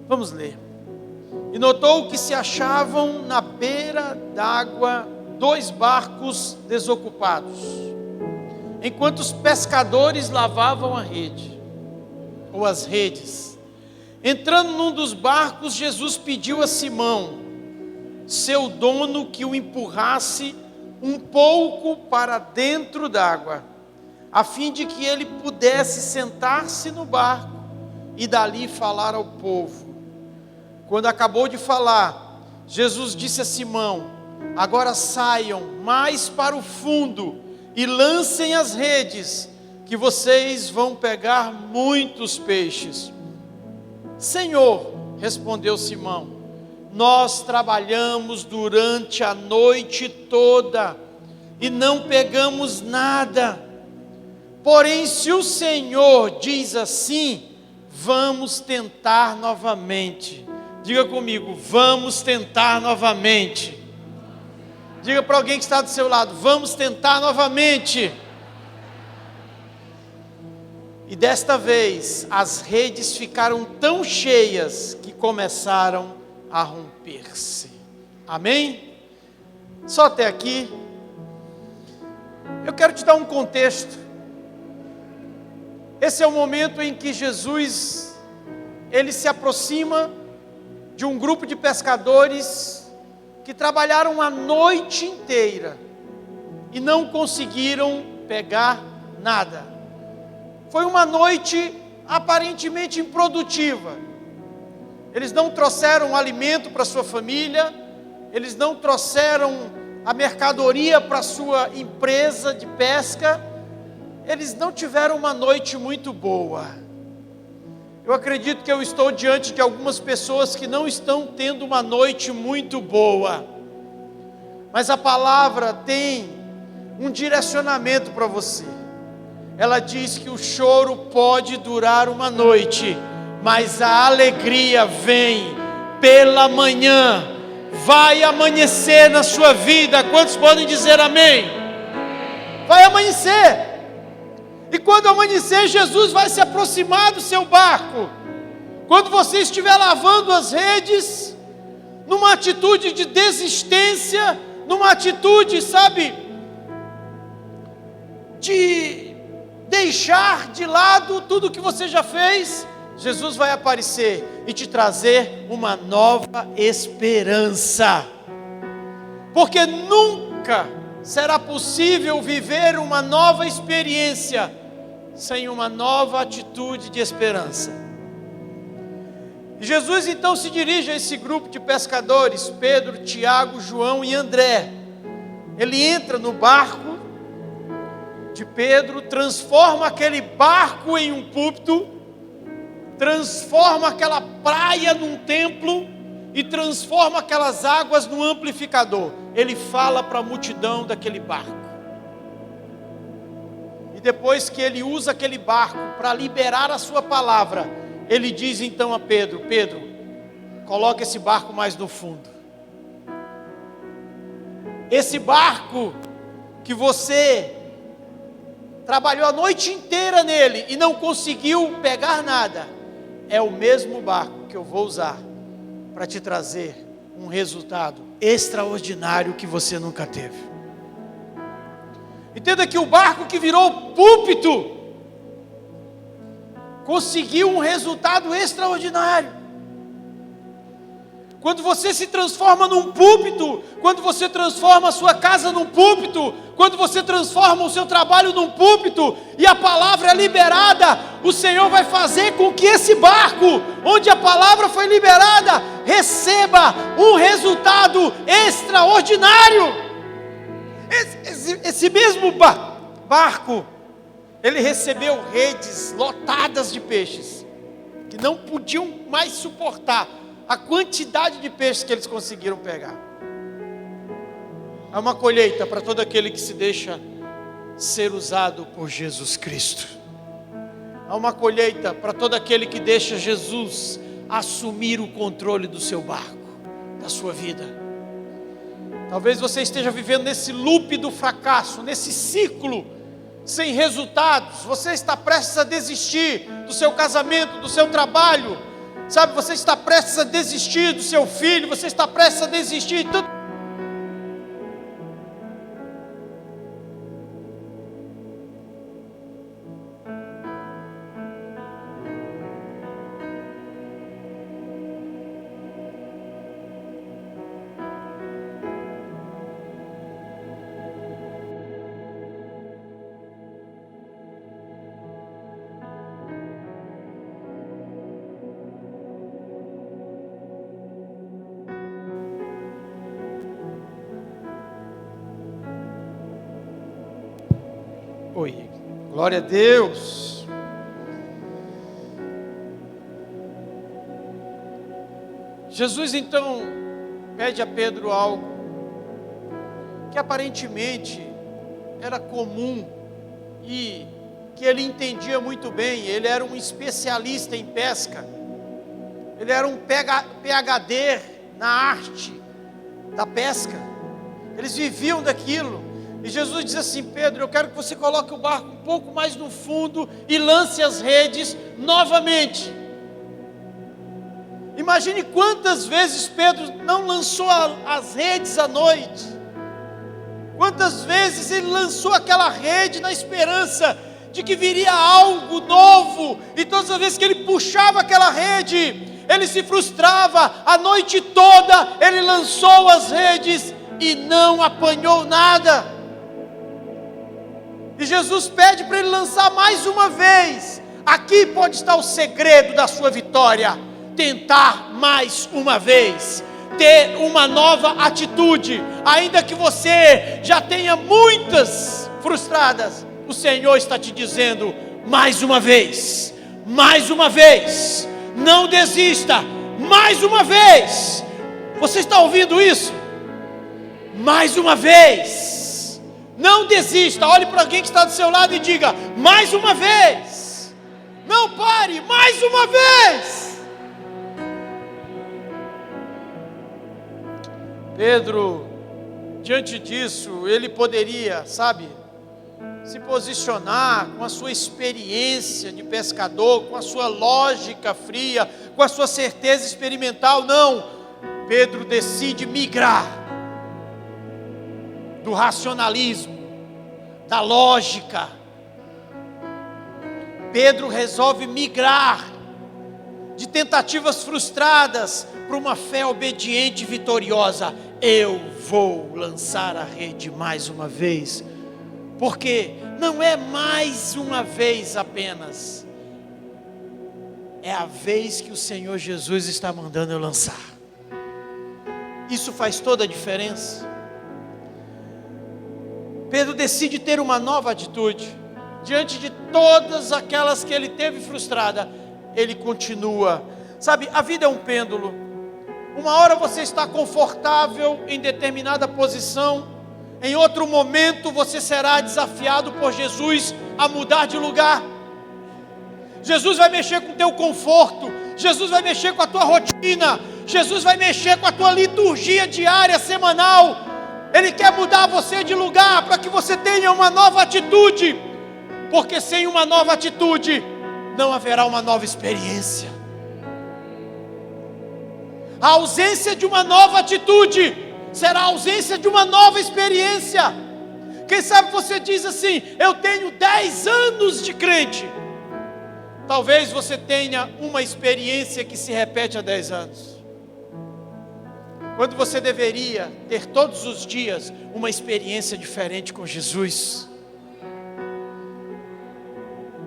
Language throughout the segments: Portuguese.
Vamos ler. E notou que se achavam na beira d'água 2 barcos desocupados, enquanto os pescadores lavavam a rede, ou as redes. Entrando num dos barcos, Jesus pediu a Simão, seu dono, que o empurrasse um pouco para dentro d'água, a fim de que ele pudesse sentar-se no barco e dali falar ao povo. Quando acabou de falar, Jesus disse a Simão: agora saiam mais para o fundo e lancem as redes, que vocês vão pegar muitos peixes. Senhor, respondeu Simão, nós trabalhamos durante a noite toda e não pegamos nada. Porém, se o Senhor diz assim, vamos tentar novamente. Diga comigo, vamos tentar novamente. Diga para alguém que está do seu lado, vamos tentar novamente. E desta vez, as redes ficaram tão cheias que começaram a romper-se. Amém? Só até aqui. Eu quero te dar um contexto. Esse é o momento em que Jesus, ele se aproxima de um grupo de pescadores que trabalharam a noite inteira e não conseguiram pegar nada. Foi uma noite aparentemente improdutiva. Eles não trouxeram alimento para sua família, eles não trouxeram a mercadoria para sua empresa de pesca, eles não tiveram uma noite muito boa. Eu acredito que eu estou diante de algumas pessoas que não estão tendo uma noite muito boa, mas a palavra tem um direcionamento para você. Ela diz que o choro pode durar uma noite, mas a alegria vem pela manhã. Vai amanhecer na sua vida. Quantos podem dizer amém? Vai amanhecer. E quando amanhecer, Jesus vai se aproximar do seu barco. Quando você estiver lavando as redes, numa atitude de desistência, numa atitude, sabe, de deixar de lado tudo que você já fez, Jesus vai aparecer e te trazer uma nova esperança. Porque nunca será possível viver uma nova experiência sem uma nova atitude de esperança. E Jesus então se dirige a esse grupo de pescadores, Pedro, Tiago, João e André. Ele entra no barco de Pedro, transforma aquele barco em um púlpito, transforma aquela praia num templo e transforma aquelas águas num amplificador. Ele fala para a multidão daquele barco. E depois que ele usa aquele barco para liberar a sua palavra, ele diz então a Pedro: Pedro, coloca esse barco mais no fundo. Esse barco que você trabalhou a noite inteira nele e não conseguiu pegar nada, é o mesmo barco que eu vou usar para te trazer um resultado extraordinário que você nunca teve. Entenda que o barco que virou púlpito conseguiu um resultado extraordinário. Quando você se transforma num púlpito, quando você transforma a sua casa num púlpito, quando você transforma o seu trabalho num púlpito, e a palavra é liberada, o Senhor vai fazer com que esse barco, onde a palavra foi liberada, receba um resultado extraordinário. Esse mesmo barco, ele recebeu redes lotadas de peixes, que não podiam mais suportar a quantidade de peixes que eles conseguiram pegar. É uma colheita para todo aquele que se deixa ser usado por Jesus Cristo. Há uma colheita para todo aquele que deixa Jesus assumir o controle do seu barco, da sua vida. Talvez você esteja vivendo nesse loop do fracasso, nesse ciclo sem resultados. Você está prestes a desistir do seu casamento, do seu trabalho, Sabe, você está prestes a desistir do seu filho, você está prestes a desistir de tudo. Oi, glória a Deus. Jesus então pede a Pedro algo que aparentemente era comum e que ele entendia muito bem. Ele era um especialista em pesca, ele era um PhD na arte da pesca, eles viviam daquilo. E Jesus diz assim: Pedro, eu quero que você coloque o barco um pouco mais no fundo e lance as redes novamente. Imagine quantas vezes Pedro não lançou as redes à noite. Quantas vezes ele lançou aquela rede na esperança de que viria algo novo. E todas as vezes que ele puxava aquela rede, ele se frustrava. A noite toda ele lançou as redes e não apanhou nada. E Jesus pede para ele lançar mais uma vez. Aqui pode estar o segredo da sua vitória: tentar mais uma vez, ter uma nova atitude. Ainda que você já tenha muitas frustradas, o Senhor está te dizendo: mais uma vez, não desista, mais uma vez. Você está ouvindo isso? Mais uma vez. Não desista. Olhe para alguém que está do seu lado e diga: mais uma vez. Não pare, mais uma vez. Pedro, diante disso, ele poderia, se posicionar com a sua experiência de pescador, com a sua lógica fria, com a sua certeza experimental. Não, Pedro decide migrar do racionalismo, da lógica. Pedro resolve migrar de tentativas frustradas para uma fé obediente e vitoriosa. Eu vou lançar a rede mais uma vez, porque não é mais uma vez apenas, é a vez que o Senhor Jesus está mandando eu lançar. Isso faz toda a diferença. Pedro decide ter uma nova atitude. Diante de todas aquelas que ele teve frustrada, ele continua. A vida é um pêndulo. Uma hora você está confortável em determinada posição, em outro momento você será desafiado por Jesus a mudar de lugar. Jesus vai mexer com o teu conforto, Jesus vai mexer com a tua rotina, Jesus vai mexer com a tua liturgia diária, semanal. Ele quer mudar você de lugar para que você tenha uma nova atitude, porque sem uma nova atitude não haverá uma nova experiência. A ausência de uma nova atitude será a ausência de uma nova experiência. Quem sabe você diz assim: eu tenho 10 anos de crente. Talvez você tenha uma experiência que se repete há 10 anos, quando você deveria ter todos os dias uma experiência diferente com Jesus.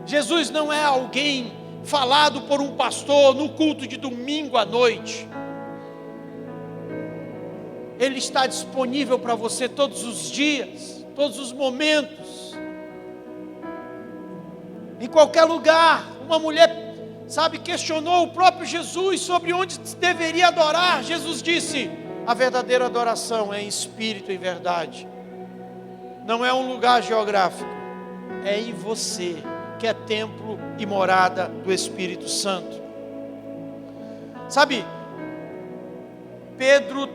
Jesus não é alguém falado por um pastor no culto de domingo à noite. Ele está disponível para você todos os dias, todos os momentos, em qualquer lugar. Uma mulher, questionou o próprio Jesus sobre onde deveria adorar. Jesus disse: a verdadeira adoração é em espírito e em verdade. Não é um lugar geográfico, é em você, que é templo e morada do Espírito Santo. Pedro,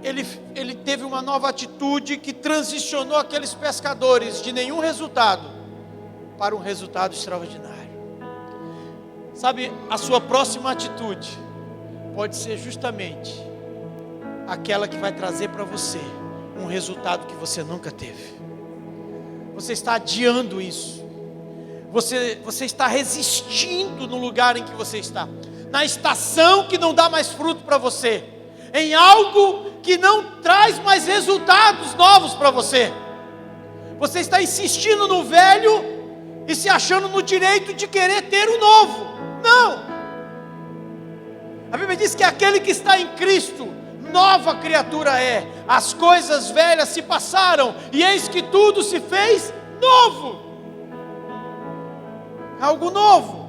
ele teve uma nova atitude que transicionou aqueles pescadores de nenhum resultado para um resultado extraordinário. Sabe, a sua próxima atitude pode ser justamente aquela que vai trazer para você um resultado que você nunca teve. Você está adiando isso. Você está resistindo no lugar em que você está, na estação que não dá mais fruto para você, em algo que não traz mais resultados novos para você. Você está insistindo no velho e se achando no direito de querer ter o novo. Não! A Bíblia diz que aquele que está em Cristo, nova criatura é. As coisas velhas se passaram e eis que tudo se fez novo. Algo novo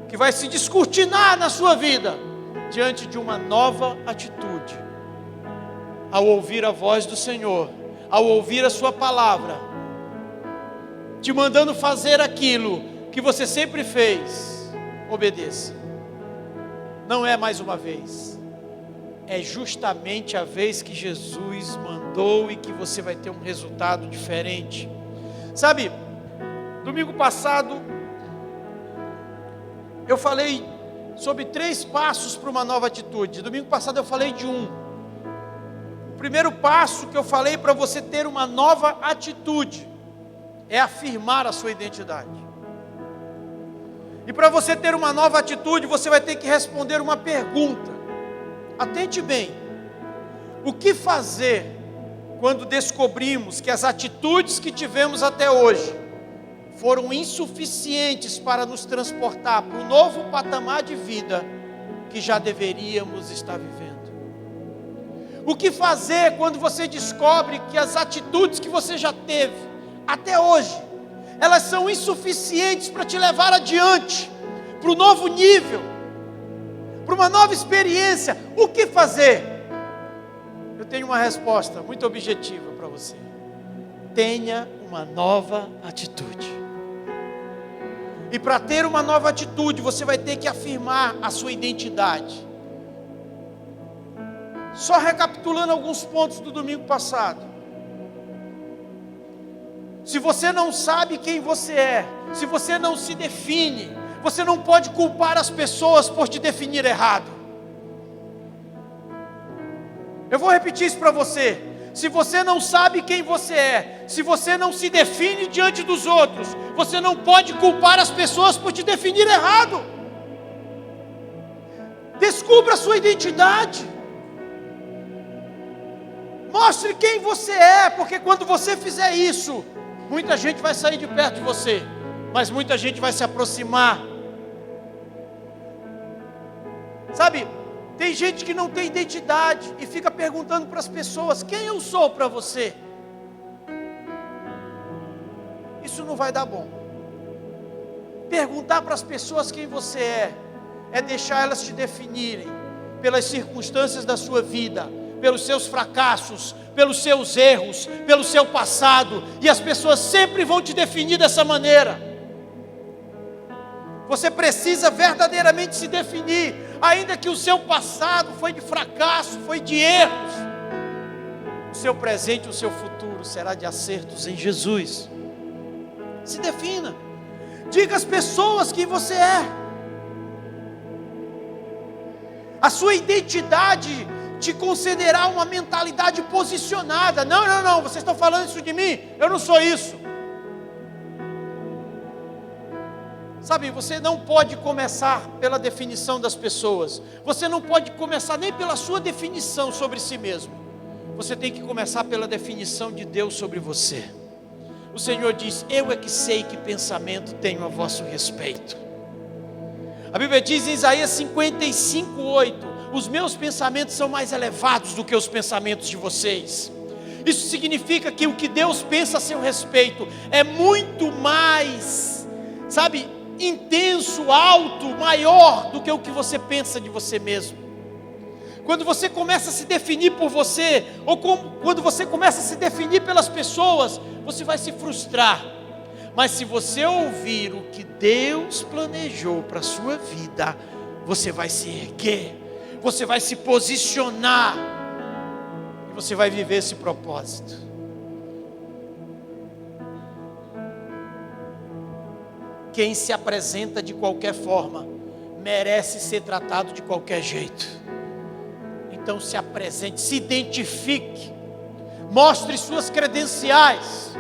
que vai se descortinar na sua vida diante de uma nova atitude. Ao ouvir a voz do Senhor, ao ouvir a sua palavra, te mandando fazer aquilo que você sempre fez, obedeça. Não é mais uma vez, é justamente a vez que Jesus mandou e que você vai ter um resultado diferente. Sabe, domingo passado eu falei sobre 3 passos para uma nova atitude. Domingo passado eu falei de um. O primeiro passo que eu falei para você ter uma nova atitude é afirmar a sua identidade. E para você ter uma nova atitude, você vai ter que responder uma pergunta. Atente bem. O que fazer quando descobrimos que as atitudes que tivemos até hoje foram insuficientes para nos transportar para um novo patamar de vida que já deveríamos estar vivendo? O que fazer quando você descobre que as atitudes que você já teve até hoje, elas são insuficientes para te levar adiante, para um novo nível, para uma nova experiência? O que fazer? Eu tenho uma resposta muito objetiva para você. Tenha uma nova atitude. E para ter uma nova atitude, você vai ter que afirmar a sua identidade. Só recapitulando alguns pontos do domingo passado. Se você não sabe quem você é, se você não se define, você não pode culpar as pessoas por te definir errado. Eu vou repetir isso para você. Se você não sabe quem você é, se você não se define diante dos outros, você não pode culpar as pessoas por te definir errado. Descubra a sua identidade. Mostre quem você é, porque quando você fizer isso, muita gente vai sair de perto de você, mas muita gente vai se aproximar. Sabe, tem gente que não tem identidade e fica perguntando para as pessoas: quem eu sou para você? Isso não vai dar bom. Perguntar para as pessoas quem você é deixar elas te definirem pelas circunstâncias da sua vida, pelos seus fracassos, pelos seus erros, pelo seu passado, e as pessoas sempre vão te definir dessa maneira. Você precisa verdadeiramente se definir, ainda que o seu passado foi de fracasso, foi de erros. O seu presente, o seu futuro será de acertos em Jesus. Se defina. Diga às pessoas quem você é. A sua identidade te concederá uma mentalidade posicionada. Não, vocês estão falando isso de mim? Eu não sou isso. Sabe, você não pode começar pela definição das pessoas. Você não pode começar nem pela sua definição sobre si mesmo. Você tem que começar pela definição de Deus sobre você. O Senhor diz: eu é que sei que pensamento tenho a vosso respeito. A Bíblia diz em Isaías 55:8: os meus pensamentos são mais elevados do que os pensamentos de vocês. Isso significa que o que Deus pensa a seu respeito é muito mais, sabe, intenso, alto, maior do que o que você pensa de você mesmo. Quando você começa a se definir por você, ou quando você começa a se definir pelas pessoas, você vai se frustrar. Mas se você ouvir o que Deus planejou para a sua vida, você vai se erguer, você vai se posicionar, e você vai viver esse propósito. quem se apresenta de qualquer forma merece ser tratado de qualquer jeito. Então se apresente, se identifique, mostre suas credenciais.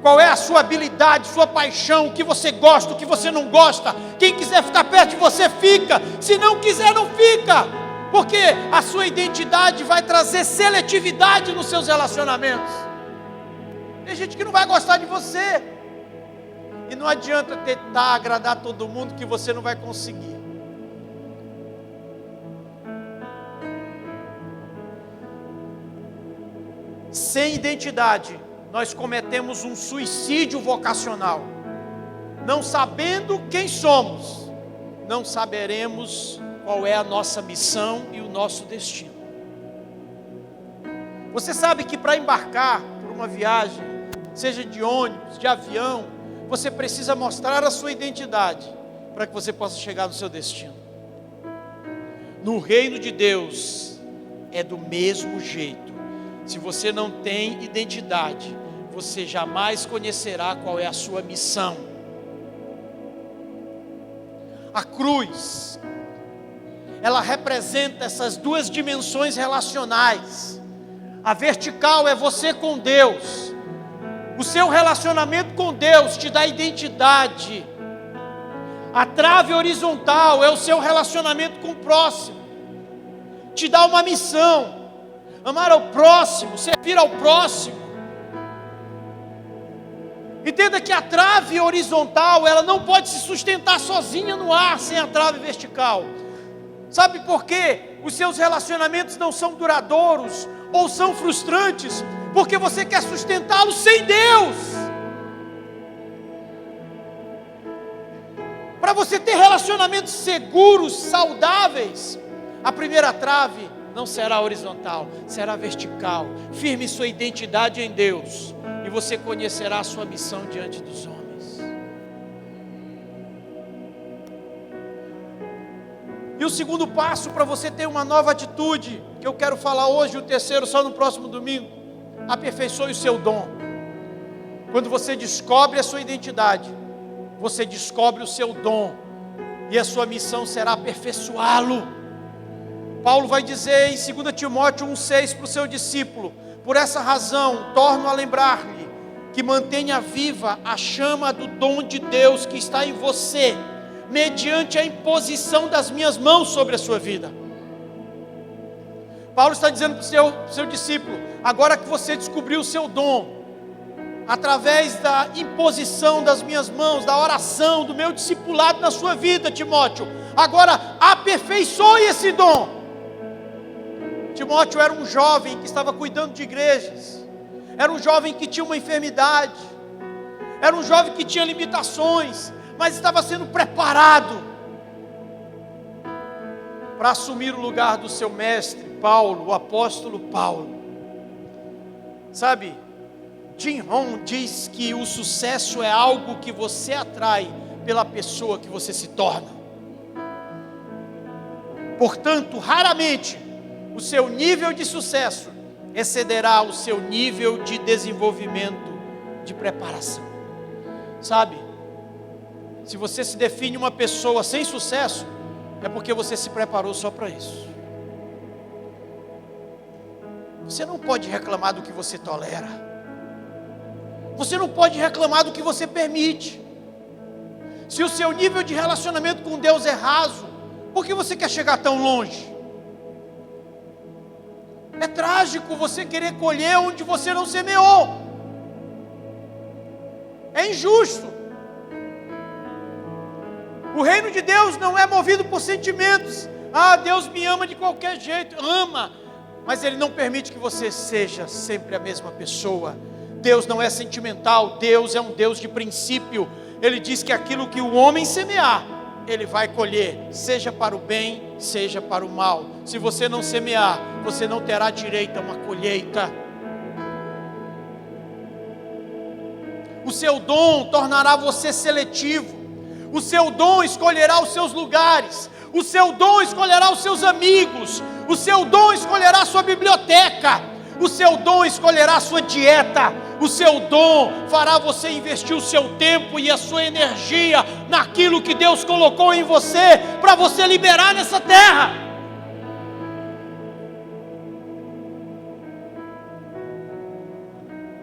Qual é a sua habilidade, sua paixão, o que você gosta, o que você não gosta. Quem quiser ficar perto de você, fica. Se não quiser, não fica. Porque a sua identidade vai trazer seletividade nos seus relacionamentos. Tem gente que não vai gostar de você. E não adianta tentar agradar todo mundo, que você não vai conseguir. Sem identidade, nós cometemos um suicídio vocacional. Não sabendo quem somos, não saberemos qual é a nossa missão e o nosso destino. Você sabe que para embarcar por uma viagem, seja de ônibus, de avião, você precisa mostrar a sua identidade para que você possa chegar no seu destino. No reino de Deus é do mesmo jeito. Se você não tem identidade, você jamais conhecerá qual é a sua missão. A cruz, ela representa essas duas dimensões relacionais. A vertical é você com Deus. O seu relacionamento com Deus te dá identidade. A trave horizontal é o seu relacionamento com o próximo. Te dá uma missão. Amar ao próximo, servir ao próximo. Entenda que a trave horizontal, ela não pode se sustentar sozinha no ar sem a trave vertical. Sabe por quê? Os seus relacionamentos não são duradouros ou são frustrantes, porque você quer sustentá-los sem Deus. Para você ter relacionamentos seguros, saudáveis, a primeira trave não será horizontal, será vertical. Firme sua identidade em Deus, e você conhecerá a sua missão diante dos homens. E o segundo passo para você ter uma nova atitude, que eu quero falar hoje, o terceiro só no próximo domingo: aperfeiçoe o seu dom. Quando você descobre a sua identidade, você descobre o seu dom, e a sua missão será aperfeiçoá-lo. Paulo vai dizer em 2 Timóteo 1,6 para o seu discípulo: por essa razão, torno a lembrar-lhe que mantenha viva a chama do dom de Deus que está em você, mediante a imposição das minhas mãos sobre a sua vida. Paulo está dizendo para o seu discípulo: agora que você descobriu o seu dom, através da imposição das minhas mãos, da oração, do meu discipulado na sua vida, Timóteo, agora aperfeiçoe esse dom. Timóteo era um jovem que estava cuidando de igrejas, era um jovem que tinha uma enfermidade, era um jovem que tinha limitações, mas estava sendo preparado para assumir o lugar do seu mestre Paulo, o apóstolo Paulo. Sabe, Jim Rohn diz que o sucesso é algo que você atrai pela pessoa que você se torna. Portanto, raramente o seu nível de sucesso excederá o seu nível de desenvolvimento, de preparação. Sabe, se você se define uma pessoa sem sucesso, é porque você se preparou só para isso. Você não pode reclamar do que você tolera. Você não pode reclamar do que você permite. Se o seu nível de relacionamento com Deus é raso, por que você quer chegar tão longe? É trágico você querer colher onde você não semeou. É injusto. O reino de Deus não é movido por sentimentos. Ah, Deus me ama de qualquer jeito. Ama, mas Ele não permite que você seja sempre a mesma pessoa. Deus não é sentimental. Deus é um Deus de princípio. Ele diz que aquilo que o homem semear, ele vai colher, seja para o bem, seja para o mal. Se você não semear, você não terá direito a uma colheita. O seu dom tornará você seletivo. O seu dom escolherá os seus lugares. O seu dom escolherá os seus amigos. O seu dom escolherá a sua biblioteca. O seu dom escolherá a sua dieta. O seu dom fará você investir o seu tempo e a sua energia naquilo que Deus colocou em você, para você liberar nessa terra.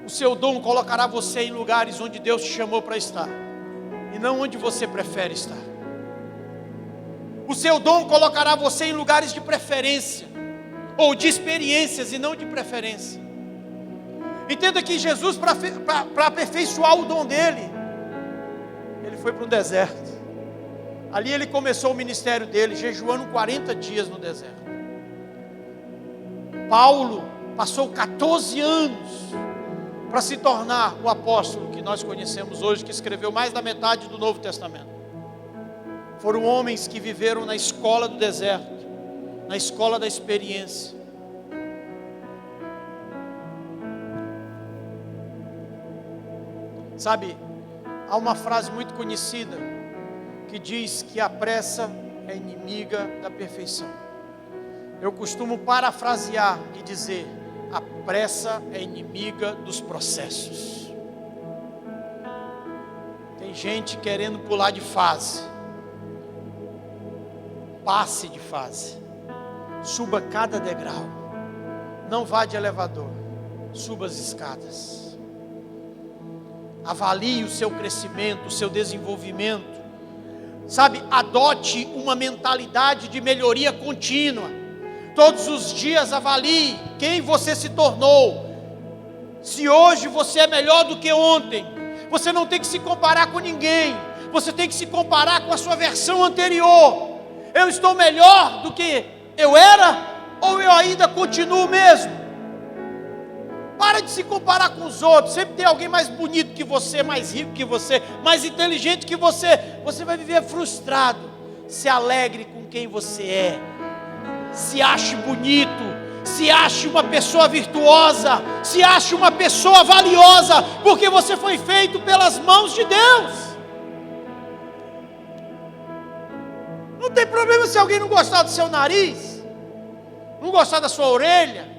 O seu dom colocará você em lugares onde Deus te chamou para estar, e não onde você prefere estar. O seu dom colocará você em lugares de preferência, ou de experiências e não de preferência. Entenda que Jesus, para aperfeiçoar o dom dele, ele foi para um deserto. Ali ele começou o ministério dele, jejuando 40 dias no deserto. Paulo passou 14 anos para se tornar o apóstolo que nós conhecemos hoje, que escreveu mais da metade do Novo Testamento. Foram homens que viveram na escola do deserto, na escola da experiência. Sabe, há uma frase muito conhecida que diz que a pressa é inimiga da perfeição. Eu costumo parafrasear e dizer: a pressa é inimiga dos processos. Tem gente querendo pular de fase. Passe de fase. Suba cada degrau. Não vá de elevador. Suba as escadas. Avalie o seu crescimento, o seu desenvolvimento. Sabe, adote uma mentalidade de melhoria contínua. Todos os dias avalie quem você se tornou. Se hoje você é melhor do que ontem, você não tem que se comparar com ninguém. Você tem que se comparar com a sua versão anterior. Eu estou melhor do que eu era, ou eu ainda continuo o mesmo? Para de se comparar com os outros. Sempre tem alguém mais bonito que você, mais rico que você, mais inteligente que você. Você vai viver frustrado. Se alegre com quem você é. Se ache bonito. Se ache uma pessoa virtuosa. Se ache uma pessoa valiosa. Porque você foi feito pelas mãos de Deus. Não tem problema se alguém não gostar do seu nariz, não gostar da sua orelha.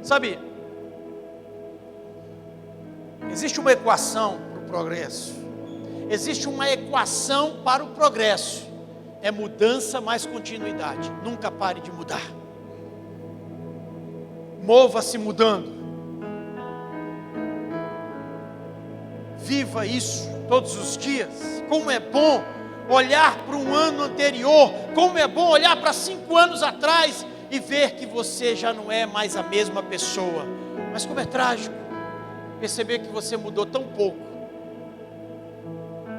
Sabe, existe uma equação para o progresso. Existe uma equação para o progresso. É mudança mais continuidade. Nunca pare de mudar. Mova-se mudando. Viva isso todos os dias. Como é bom olhar para um ano anterior. Como é bom olhar para 5 anos atrás e ver que você já não é mais a mesma pessoa. Mas como é trágico perceber que você mudou tão pouco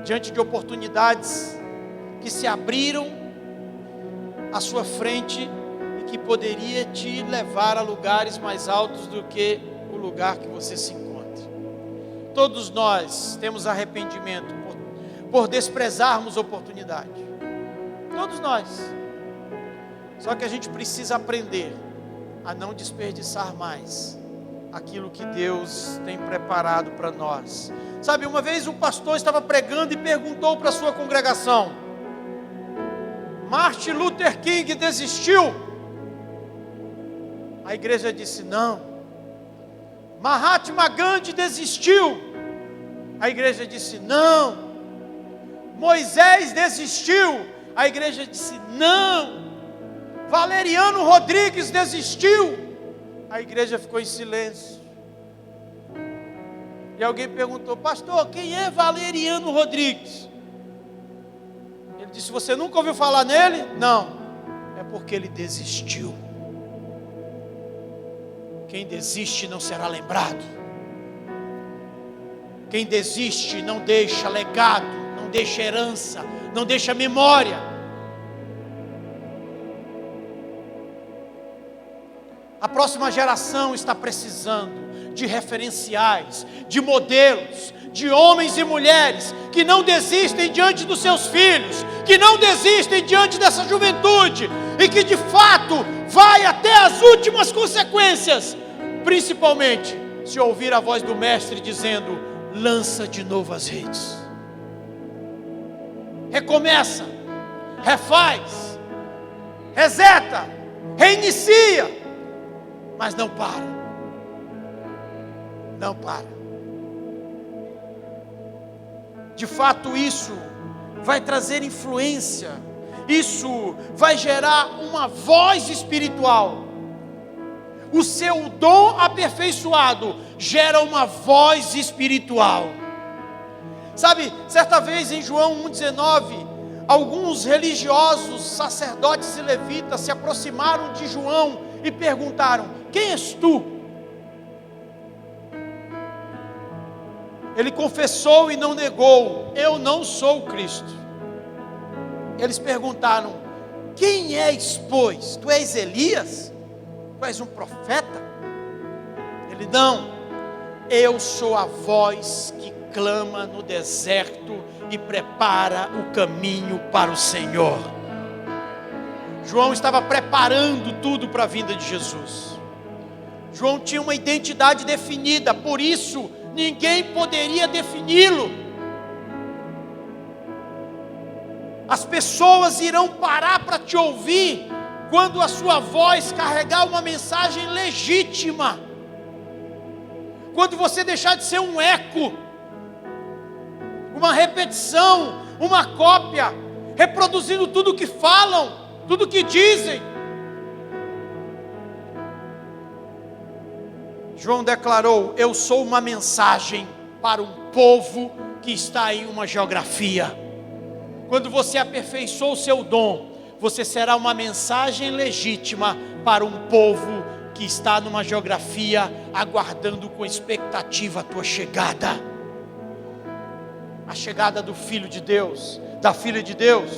diante de oportunidades que se abriram à sua frente e que poderia te levar a lugares mais altos do que o lugar que você se encontra. Todos nós temos arrependimento por desprezarmos oportunidade. Todos nós. Só que a gente precisa aprender a não desperdiçar mais aquilo que Deus tem preparado para nós. Sabe, uma vez um pastor estava pregando e perguntou para a sua congregação: Martin Luther King desistiu? A igreja disse: não. Mahatma Gandhi desistiu? A igreja disse: não. Moisés desistiu? A igreja disse: não. Valeriano Rodrigues desistiu? A igreja ficou em silêncio. E alguém perguntou: pastor, quem é Valeriano Rodrigues? Ele disse: você nunca ouviu falar nele? Não. É porque ele desistiu. Quem desiste não será lembrado. Quem desiste não deixa legado, não deixa herança, não deixa memória. A próxima geração está precisando de referenciais, de modelos, de homens e mulheres que não desistem diante dos seus filhos, que não desistem diante dessa juventude e que de fato vai até as últimas consequências, principalmente se ouvir a voz do mestre dizendo: lança de novo as redes, recomeça, refaz, reseta, reinicia, mas não para. Não para. De fato, isso vai trazer influência, isso vai gerar uma voz espiritual. O seu dom aperfeiçoado gera uma voz espiritual. Sabe, certa vez em João 1,19, alguns religiosos, sacerdotes e levitas se aproximaram de João e perguntaram: quem és tu? Ele confessou e não negou: eu não sou o Cristo. Eles perguntaram: quem és, pois? Tu és Elias? Tu és um profeta? Ele: não, eu sou a voz que clama no deserto e prepara o caminho para o Senhor. João estava preparando tudo para a vinda de Jesus. João tinha uma identidade definida, por isso ninguém poderia defini-lo. As pessoas irão parar para te ouvir quando a sua voz carregar uma mensagem legítima. Quando você deixar de ser um eco, uma repetição, uma cópia, reproduzindo tudo que falam, tudo que dizem. João declarou: eu sou uma mensagem para um povo que está em uma geografia. Quando você aperfeiçoou o seu dom, você será uma mensagem legítima para um povo que está numa geografia, aguardando com expectativa a tua chegada. A chegada do Filho de Deus, da Filha de Deus.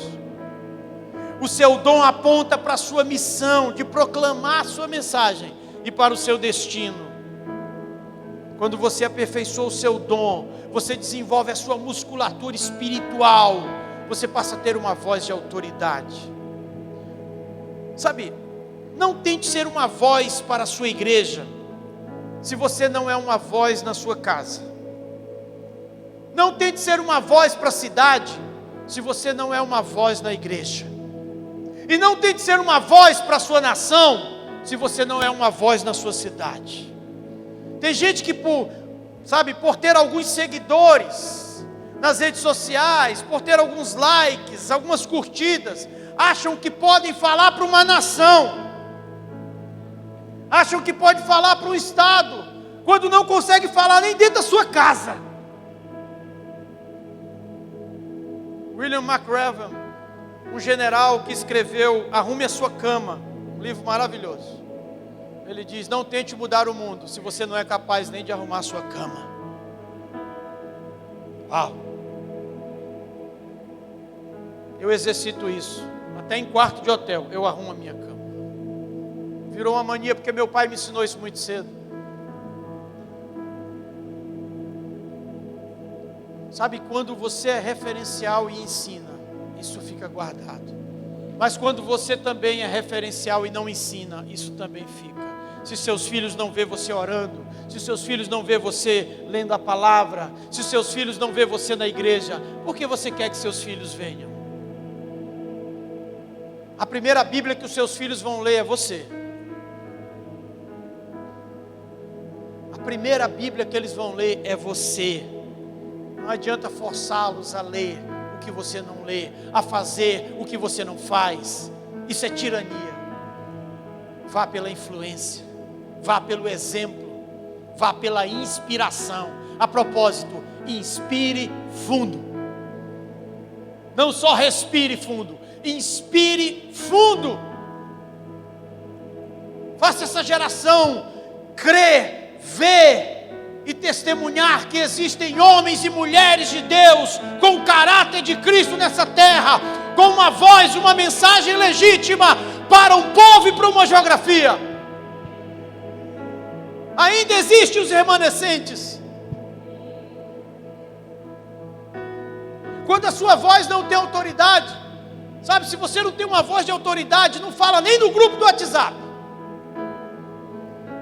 O seu dom aponta para a sua missão de proclamar a sua mensagem e para o seu destino. Quando você aperfeiçoa o seu dom, você desenvolve a sua musculatura espiritual, você passa a ter uma voz de autoridade. Sabe, não tente ser uma voz para a sua igreja, se você não é uma voz na sua casa. Não tente ser uma voz para a cidade, se você não é uma voz na igreja. E não tente ser uma voz para a sua nação, se você não é uma voz na sua cidade. Tem gente que por ter alguns seguidores nas redes sociais, por ter alguns likes, algumas curtidas, acham que podem falar para uma nação, acham que pode falar para um estado, quando não consegue falar nem dentro da sua casa. William McRaven, um general que escreveu Arrume a Sua Cama, um livro maravilhoso. Ele diz: não tente mudar o mundo, se você não é capaz nem de arrumar a sua cama. Uau! Eu exercito isso, até em quarto de hotel, eu arrumo a minha cama. Virou uma mania, porque meu pai me ensinou isso muito cedo. Sabe, quando você é referencial e ensina, isso fica guardado. Mas quando você também é referencial e não ensina, isso também fica. Se seus filhos não vê você orando, se seus filhos não vê você lendo a palavra, se seus filhos não vê você na igreja, por que você quer que seus filhos venham? A primeira Bíblia que os seus filhos vão ler é você. A primeira Bíblia que eles vão ler é você. Não adianta forçá-los a ler o que você não lê, a fazer o que você não faz. Isso é tirania. Vá pela influência, vá pelo exemplo, vá pela inspiração. A propósito, inspire fundo. Não só respire fundo, inspire fundo. Faça essa geração crer, ver e testemunhar que existem homens e mulheres de Deus com o caráter de Cristo nessa terra, com uma voz, uma mensagem legítima para um povo e para uma geografia. Ainda existem os remanescentes. Quando a sua voz não tem autoridade, sabe, se você não tem uma voz de autoridade, não fala nem no grupo do WhatsApp,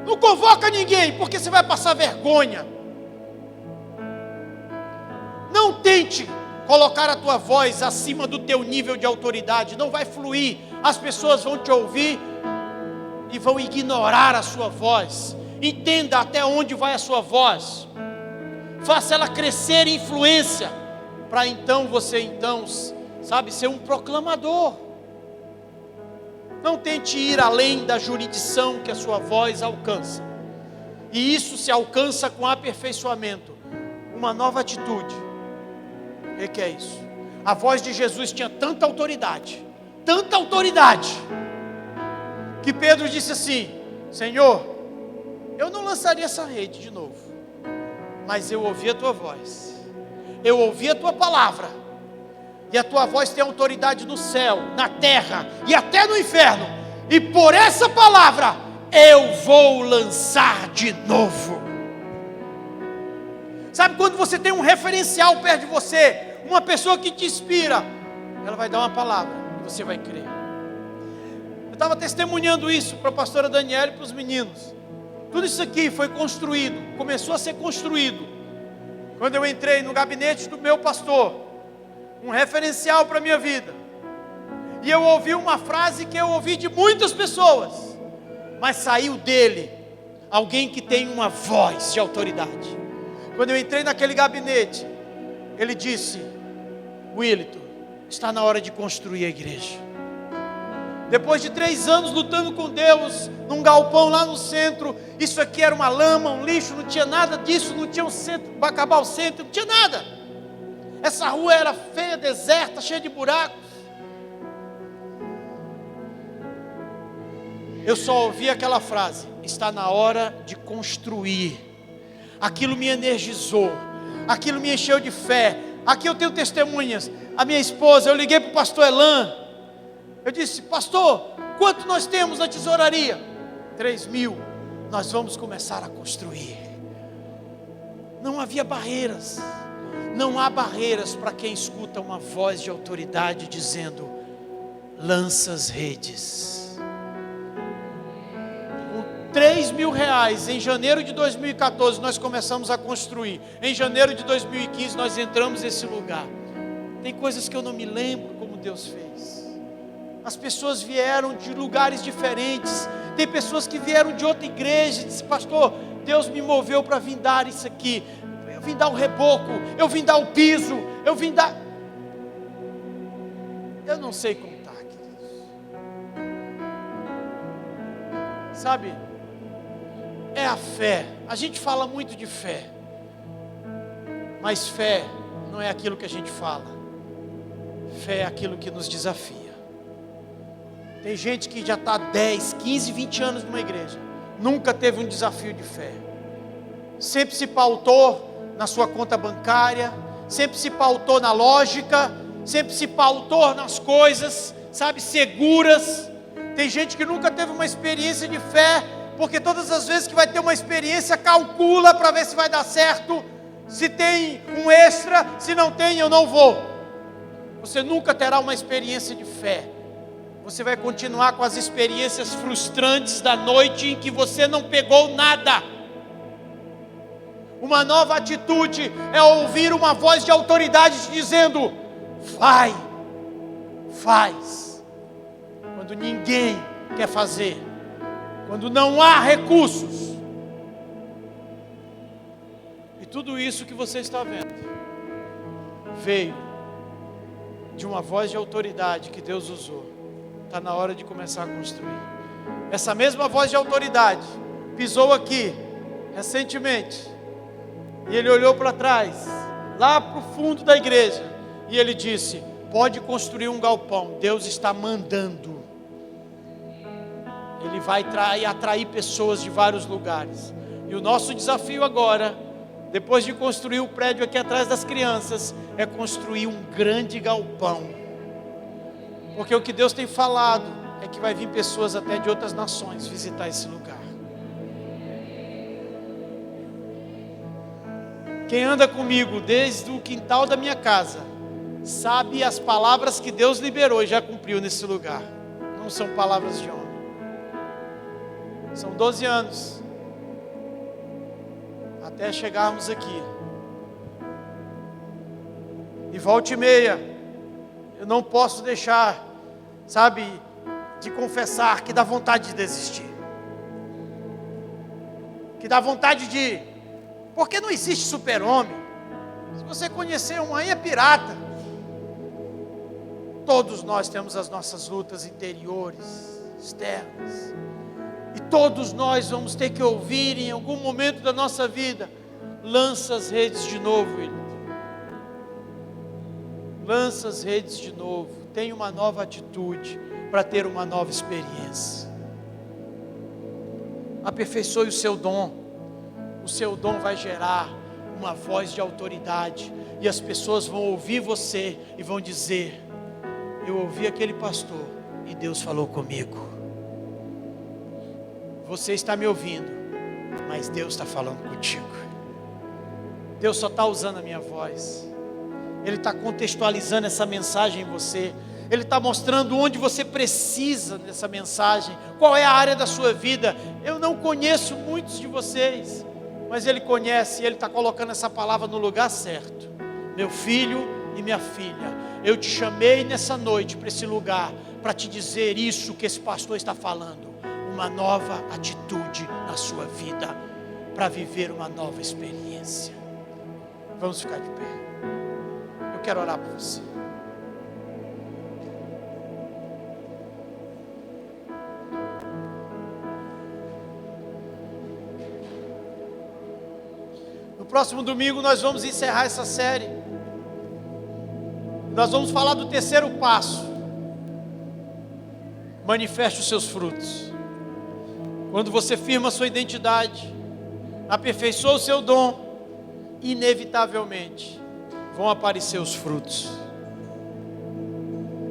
não convoca ninguém, porque você vai passar vergonha. Não tente colocar a tua voz acima do teu nível de autoridade, não vai fluir. As pessoas vão te ouvir e vão ignorar a sua voz. Entenda até onde vai a sua voz. Faça ela crescer em influência, para então você ser um proclamador. Não tente ir além da jurisdição que a sua voz alcança. E isso se alcança com aperfeiçoamento. Uma nova atitude. O que é isso? A voz de Jesus tinha tanta autoridade, que Pedro disse assim: Senhor, eu não lançaria essa rede de novo, mas eu ouvi a tua voz, eu ouvi a tua palavra, e a tua voz tem autoridade no céu, na terra e até no inferno, e por essa palavra eu vou lançar de novo. Sabe quando você tem um referencial perto de você, uma pessoa que te inspira, ela vai dar uma palavra e você vai crer. Eu estava testemunhando isso para a pastora Daniela e para os meninos. Tudo isso aqui foi construído, começou a ser construído quando eu entrei no gabinete do meu pastor, um referencial para a minha vida. E eu ouvi uma frase que eu ouvi de muitas pessoas, mas saiu dele, alguém que tem uma voz de autoridade. Quando eu entrei naquele gabinete, ele disse: Willton, está na hora de construir a igreja. Depois de 3 anos lutando com Deus, num galpão lá no centro, isso aqui era uma lama, um lixo, não tinha nada disso, não tinha um centro, para acabar o centro, não tinha nada. Essa rua era feia, deserta, cheia de buracos. Eu só ouvi aquela frase: está na hora de construir. Aquilo me energizou, aquilo me encheu de fé. Aqui eu tenho testemunhas. A minha esposa, eu liguei para o pastor Elan, eu disse: pastor, quanto nós temos na tesouraria? 3.000, nós vamos começar a construir. Não havia barreiras, não há barreiras para quem escuta uma voz de autoridade dizendo: lança as redes. Com 3.000 reais, em janeiro de 2014 nós começamos a construir. Em janeiro de 2015 nós entramos nesse lugar. Tem coisas que eu não me lembro como Deus fez. As pessoas vieram de lugares diferentes. Tem pessoas que vieram de outra igreja e disse: pastor, Deus me moveu para vir dar isso aqui. Eu vim dar o reboco, eu vim dar o piso, eu vim dar... Eu não sei contar, queridos. Sabe, é a fé. A gente fala muito de fé, mas fé não é aquilo que a gente fala. Fé é aquilo que nos desafia. Tem gente que já está 10, 15, 20 anos numa igreja, nunca teve um desafio de fé. Sempre se pautou na sua conta bancária, sempre se pautou na lógica, sempre se pautou nas coisas, sabe, seguras. Tem gente que nunca teve uma experiência de fé, porque todas as vezes que vai ter uma experiência, calcula para ver se vai dar certo, se tem um extra, se não tem, eu não vou. Você nunca terá uma experiência de fé. Você vai continuar com as experiências frustrantes da noite em que você não pegou nada. Uma nova atitude é ouvir uma voz de autoridade te dizendo: vai, faz. Quando ninguém quer fazer, quando não há recursos. E tudo isso que você está vendo veio de uma voz de autoridade que Deus usou. Está na hora de começar a construir. Essa mesma voz de autoridade pisou aqui recentemente, e ele olhou para trás, lá para o fundo da igreja, e ele disse: pode construir um galpão, Deus está mandando. Ele vai atrair pessoas de vários lugares. E o nosso desafio agora, depois de construir o prédio aqui atrás das crianças, é construir um grande galpão. Porque o que Deus tem falado é que vai vir pessoas até de outras nações visitar esse lugar. Quem anda comigo desde o quintal da minha casa sabe as palavras que Deus liberou e já cumpriu nesse lugar. Não são palavras de homem. São 12 anos até chegarmos aqui. E volta e meia, eu não posso deixar, sabe, de confessar que dá vontade de desistir. Que dá vontade de... Porque não existe super-homem. Se você conhecer um aí, é pirata. Todos nós temos as nossas lutas interiores, externas. E todos nós vamos ter que ouvir em algum momento da nossa vida: lança as redes de novo, William. Lança as redes de novo. Tenha uma nova atitude para ter uma nova experiência. Aperfeiçoe o seu dom. O seu dom vai gerar uma voz de autoridade. E as pessoas vão ouvir você e vão dizer: eu ouvi aquele pastor e Deus falou comigo. Você está me ouvindo, mas Deus está falando contigo. Deus só está usando a minha voz. Ele está contextualizando essa mensagem em você. Ele está mostrando onde você precisa dessa mensagem. Qual é a área da sua vida. Eu não conheço muitos de vocês, mas Ele conhece. E Ele está colocando essa palavra no lugar certo. Meu filho e minha filha, eu te chamei nessa noite para esse lugar, para te dizer isso que esse pastor está falando. Uma nova atitude na sua vida, para viver uma nova experiência. Vamos ficar de pé. Eu quero orar por você. No próximo domingo nós vamos encerrar essa série. Nós vamos falar do terceiro passo. Manifeste os seus frutos. Quando você firma a sua identidade, aperfeiçoa o seu dom, inevitavelmente vão aparecer os frutos.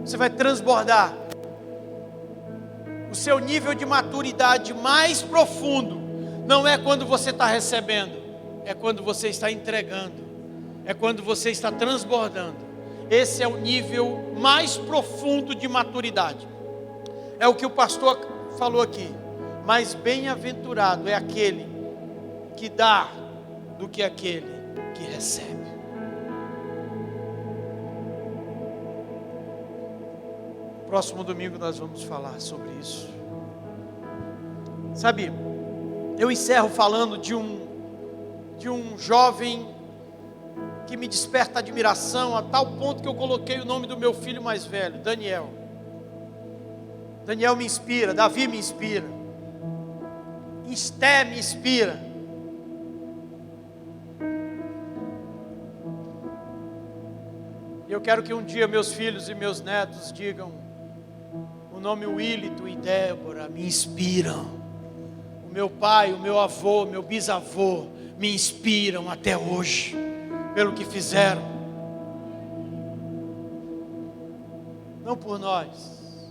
Você vai transbordar. O seu nível de maturidade mais profundo não é quando você está recebendo, é quando você está entregando, é quando você está transbordando. Esse é o nível mais profundo de maturidade. É o que o pastor falou aqui. Mas bem-aventurado é aquele que dá do que aquele que recebe. Próximo domingo nós vamos falar sobre isso. Sabe, eu encerro falando de um jovem que me desperta admiração a tal ponto que eu coloquei o nome do meu filho mais velho, Daniel. Daniel me inspira, Davi me inspira, Esté me inspira. Eu quero que um dia meus filhos e meus netos digam: o nome Willito e Débora me inspiram. O meu pai, o meu avô, meu bisavô me inspiram até hoje, pelo que fizeram. Não por nós,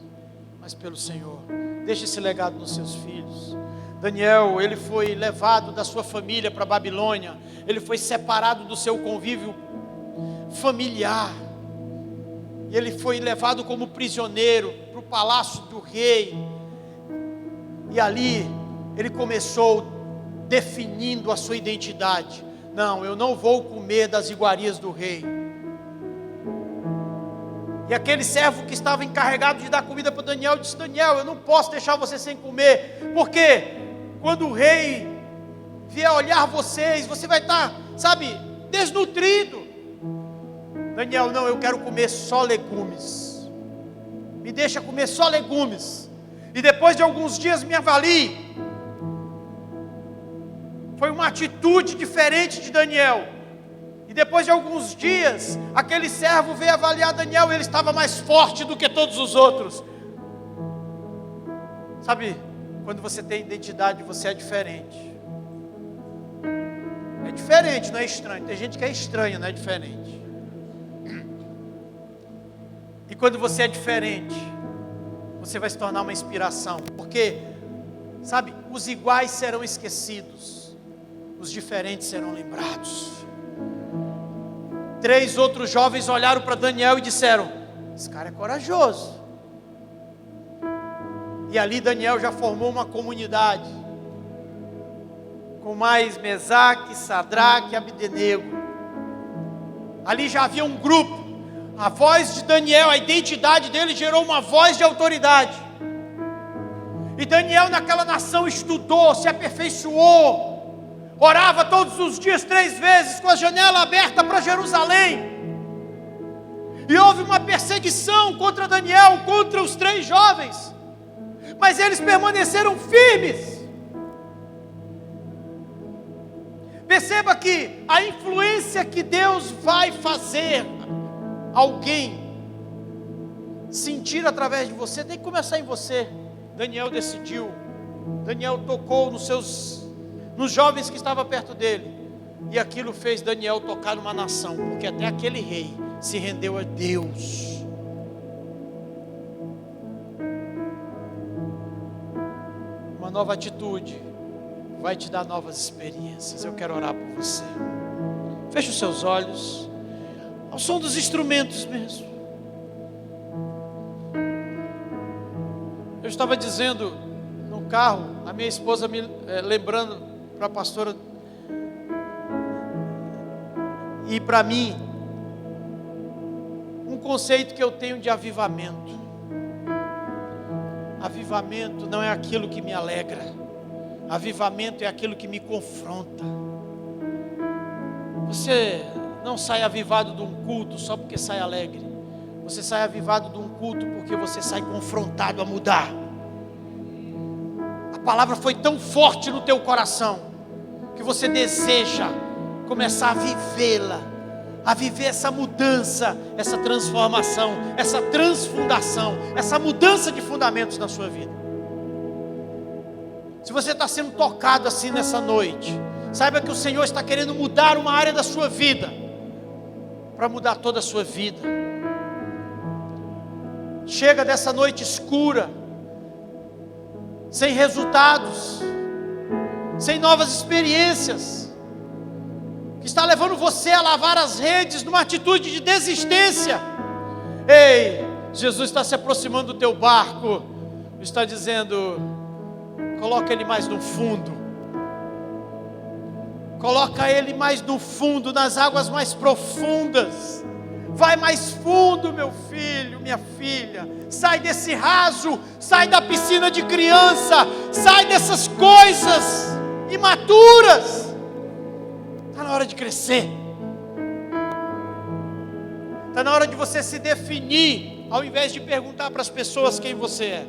mas pelo Senhor. Deixe esse legado nos seus filhos. Daniel, ele foi levado da sua família para a Babilônia. Ele foi separado do seu convívio familiar. E ele foi levado como prisioneiro para o palácio do rei. E ali ele começou definindo a sua identidade. Não, eu não vou comer das iguarias do rei. E aquele servo que estava encarregado de dar comida para Daniel disse: Daniel, eu não posso deixar você sem comer, porque quando o rei vier olhar vocês, você vai estar, sabe, desnutrido. Daniel: não, eu quero comer só legumes. Me deixa comer só legumes. E depois de alguns dias me avalie. Foi uma atitude diferente de Daniel. E depois de alguns dias, aquele servo veio avaliar Daniel e ele estava mais forte do que todos os outros. Sabe, quando você tem identidade, você é diferente. É diferente, não é estranho. Tem gente que é estranha, não é diferente. E quando você é diferente, você vai se tornar uma inspiração. Porque, sabe, os iguais serão esquecidos, os diferentes serão lembrados. 3 outros jovens olharam para Daniel e disseram: esse cara é corajoso. E ali Daniel já formou uma comunidade, com mais Mesaque, Sadraque e Abdenego. Ali já havia um grupo. A voz de Daniel, a identidade dele gerou uma voz de autoridade. E Daniel naquela nação estudou, se aperfeiçoou, orava todos os dias 3 vezes, com a janela aberta para Jerusalém. E houve uma perseguição contra Daniel, contra os 3 jovens, mas eles permaneceram firmes. Perceba que a influência que Deus vai fazer alguém sentir através de você tem que começar em você. Daniel decidiu, Daniel tocou nos jovens que estavam perto dele, e aquilo fez Daniel tocar numa nação, porque até aquele rei se rendeu a Deus. Uma nova atitude vai te dar novas experiências. Eu quero orar por você. Feche os seus olhos, ao som dos instrumentos mesmo. Eu estava dizendo no carro, a minha esposa me lembrando para a pastora e para mim, um conceito que eu tenho de avivamento. Avivamento não é aquilo que me alegra, avivamento é aquilo que me confronta. Você não sai avivado de um culto só porque sai alegre. Você sai avivado de um culto porque você sai confrontado a mudar. A palavra foi tão forte no teu coração que você deseja começar a vivê-la, a viver essa mudança, essa transformação, essa transfundação, essa mudança de fundamentos na sua vida. Se você está sendo tocado assim nessa noite, saiba que o Senhor está querendo mudar uma área da sua vida, para mudar toda a sua vida. Chega dessa noite escura, sem resultados, sem novas experiências, que está levando você a lavar as redes numa atitude de desistência. Ei, Jesus está se aproximando do teu barco, está dizendo: coloca ele mais no fundo, coloca ele mais no fundo, nas águas mais profundas. Vai mais fundo, meu filho, minha filha. Sai desse raso, sai da piscina de criança, sai dessas coisas imaturas. Está na hora de crescer. Está na hora de você se definir, ao invés de perguntar para as pessoas quem você é.